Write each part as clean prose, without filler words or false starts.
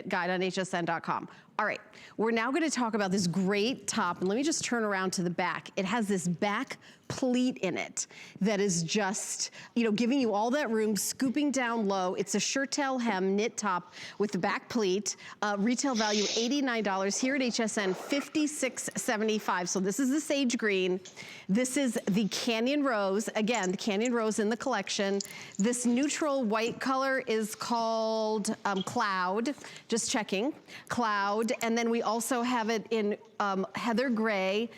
guide on hsn.com. All right, we're now gonna talk about this great top, and let me just turn around to the back. It has this back pleat in it that is just, you know, giving you all that room, scooping down low. It's a Shirttail hem knit top with the back pleat. Retail value $89. Here at HSN, $56.75. So this is the sage green. This is the Canyon Rose. Again, the Canyon Rose in the collection. This neutral white color is called Cloud. Just checking. Cloud. And then we also have it in heather gray.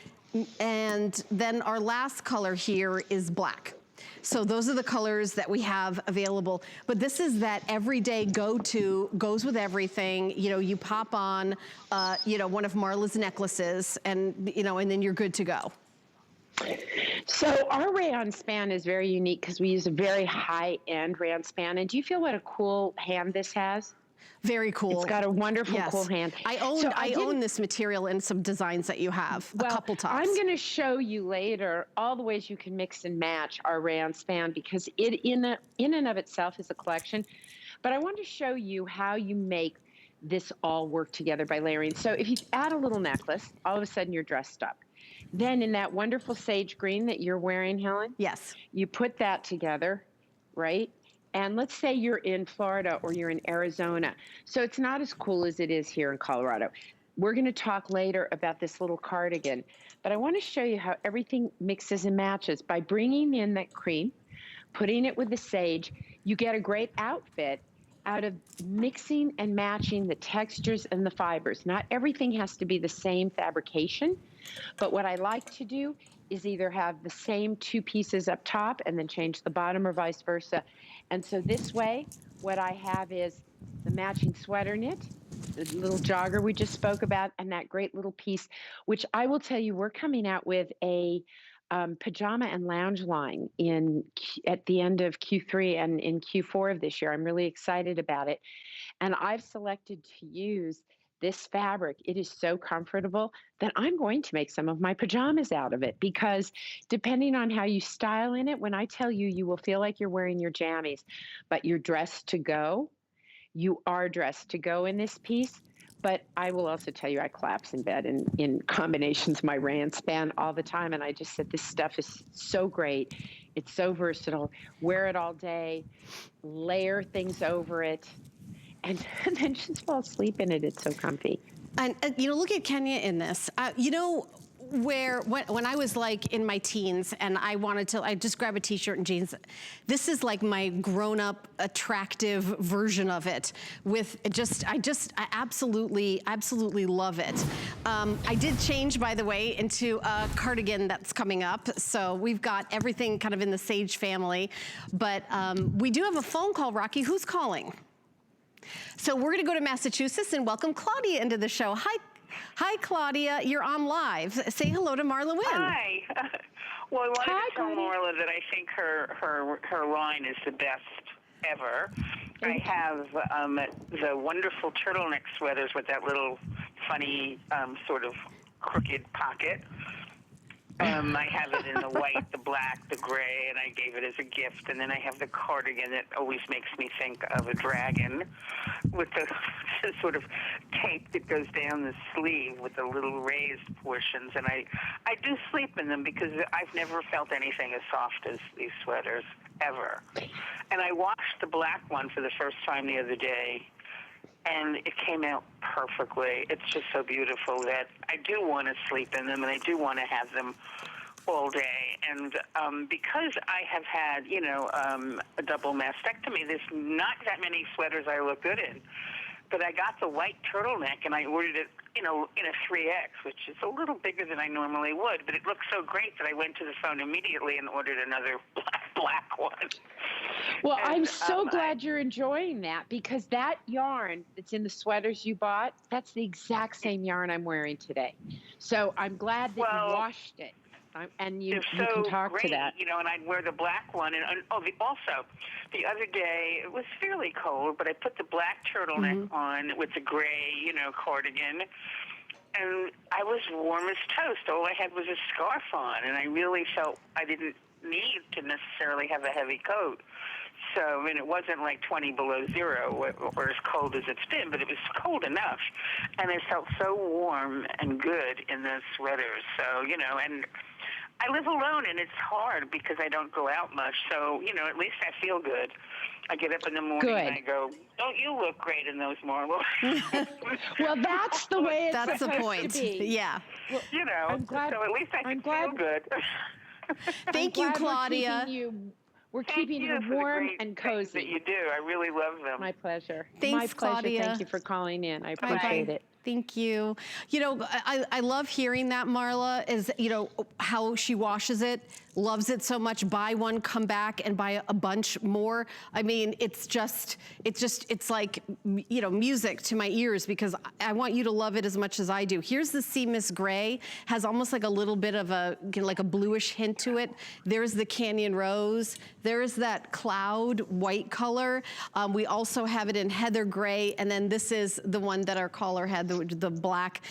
And then our last color here is black. So those are the colors that we have available. But this is that everyday go-to, goes with everything. You know, you pop on, you know, one of Marla's necklaces and, you know, and then you're good to go. So our rayon span is very unique because we use a very high-end rayon span. And do you feel what a cool hand this has? Very cool. It's got a wonderful, cool hand. I own this material in some designs that you have, a couple tops. I'm going to show you later all the ways you can mix and match our rayon span because it in and of itself is a collection. But I want to show you how you make this all work together by layering. So if you add a little necklace, all of a sudden you're dressed up. Then in that wonderful sage green that you're wearing, Helen, yes, you put that together, right? And let's say you're in Florida or you're in Arizona. So it's not as cool as it is here in Colorado. We're going to talk later about this little cardigan. But I want to show you how everything mixes and matches. By bringing in that cream, putting it with the sage, you get a great outfit out of mixing and matching the textures and the fibers. Not everything has to be the same fabrication. But what I like to do is either have the same two pieces up top and then change the bottom or vice versa. And so this way, what I have is the matching sweater knit, the little jogger we just spoke about, and that great little piece, which I will tell you, we're coming out with a pajama and lounge line at the end of Q3 and in Q4 of this year. I'm really excited about it. And I've selected to use this fabric. It is so comfortable that I'm going to make some of my pajamas out of it because depending on how you style in it, when I tell you, you will feel like you're wearing your jammies, but you're dressed to go. You are dressed to go in this piece. But I will also tell you, I collapse in bed in combinations of my rayon span all the time. And I just said, this stuff is so great. It's so versatile. Wear it all day, layer things over it. And then just fall asleep in it. It's so comfy. And you know, look at Kenya in this. You know, when I was like in my teens and I just grab a t-shirt and jeans. This is like my grown-up attractive version of it with I absolutely love it. I did change, by the way, into a cardigan that's coming up. So we've got everything kind of in the Sage family, but we do have a phone call, Rocky. Who's calling? So we're gonna go to Massachusetts and welcome Claudia into the show. Hi, Claudia, you're on live. Say hello to Marla Wynne. Hi. Well, I wanted to tell Marla that I think her line is the best ever. I have the wonderful turtleneck sweaters with that little funny sort of crooked pocket. I have it in the white, the black, the gray, and I gave it as a gift. And then I have the cardigan that always makes me think of a dragon with the sort of tape that goes down the sleeve with the little raised portions. And I do sleep in them because I've never felt anything as soft as these sweaters, ever. And I washed the black one for the first time the other day, and it came out perfectly. It's just so beautiful that I do want to sleep in them, and I do want to have them all day. And because I have had, you know, a double mastectomy, there's not that many sweaters I look good in. But I got the white turtleneck, and I ordered it, you know, in a 3X, which is a little bigger than I normally would. But it looked so great that I went to the phone immediately and ordered another black one. Well, and I'm so glad you're enjoying that because that yarn that's in the sweaters you bought, that's the exact same yarn I'm wearing today. So I'm glad that you washed it. And you can talk great, to that. You know, and I'd wear the black one. And also, the other day, it was fairly cold, but I put the black turtleneck on with the gray, you know, cardigan. And I was warm as toast. All I had was a scarf on, and I really felt I didn't need to necessarily have a heavy coat. So, I mean, it wasn't like 20 below zero or as cold as it's been, but it was cold enough. And I felt so warm and good in those sweaters. So, you know, and I live alone, and it's hard because I don't go out much. So, you know, at least I feel good. I get up in the morning and I go, don't you look great in those, Marla? Well, that's the way it's That's the supposed point. to be. Yeah. Well, You know, I'm glad, so at least I can feel good. Thank you, Claudia. We're keeping you warm and cozy. That you do. I really love them. My pleasure. Thanks, My pleasure. Claudia. Thank you for calling in. I Bye-bye. appreciate it. Thank you. You know, I love hearing that, Marla, is, you know, how she washes it, loves it so much, buy one, come back and buy a bunch more. I mean, it's like, you know, music to my ears because I want you to love it as much as I do. Here's the Sea Miss Gray, has almost like a little bit of a, like a bluish hint to it. There's the Canyon Rose. There's that cloud white color. We also have it in Heather Gray, and then this is the one that our caller had, the black.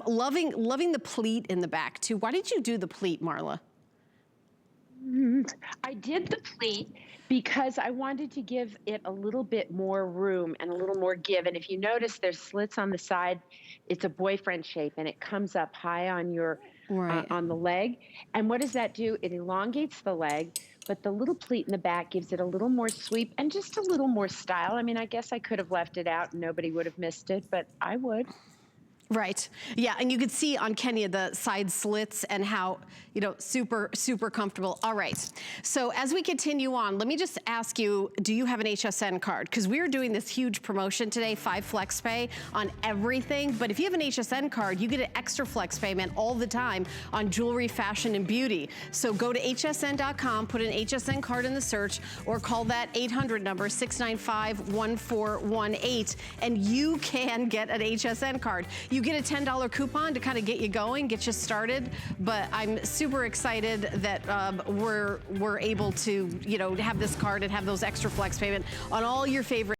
Loving the pleat in the back too. Why did you do the pleat, Marla? I did the pleat because I wanted to give it a little bit more room and a little more give. And if you notice, there's slits on the side. It's a boyfriend shape, and it comes up high on your on the leg. And what does that do? It elongates the leg, but the little pleat in the back gives it a little more sweep and just a little more style. I mean, I guess I could have left it out and nobody would have missed it, but I would. Right. Yeah, and you could see on Kenya the side slits and how, you know, super, super comfortable. All right. So as we continue on, let me just ask you, do you have an HSN card? Because we're doing this huge promotion today, 5 flex pay on everything. But if you have an HSN card, you get an extra flex payment all the time on jewelry, fashion, and beauty. So go to hsn.com, put an HSN card in the search, or call that 800 number, 695-1418, and you can get an HSN card. You get a $10 coupon to kind of get you going, get you started. But I'm super excited that we're able to, you know, have this card and have those extra flex payment on all your favorite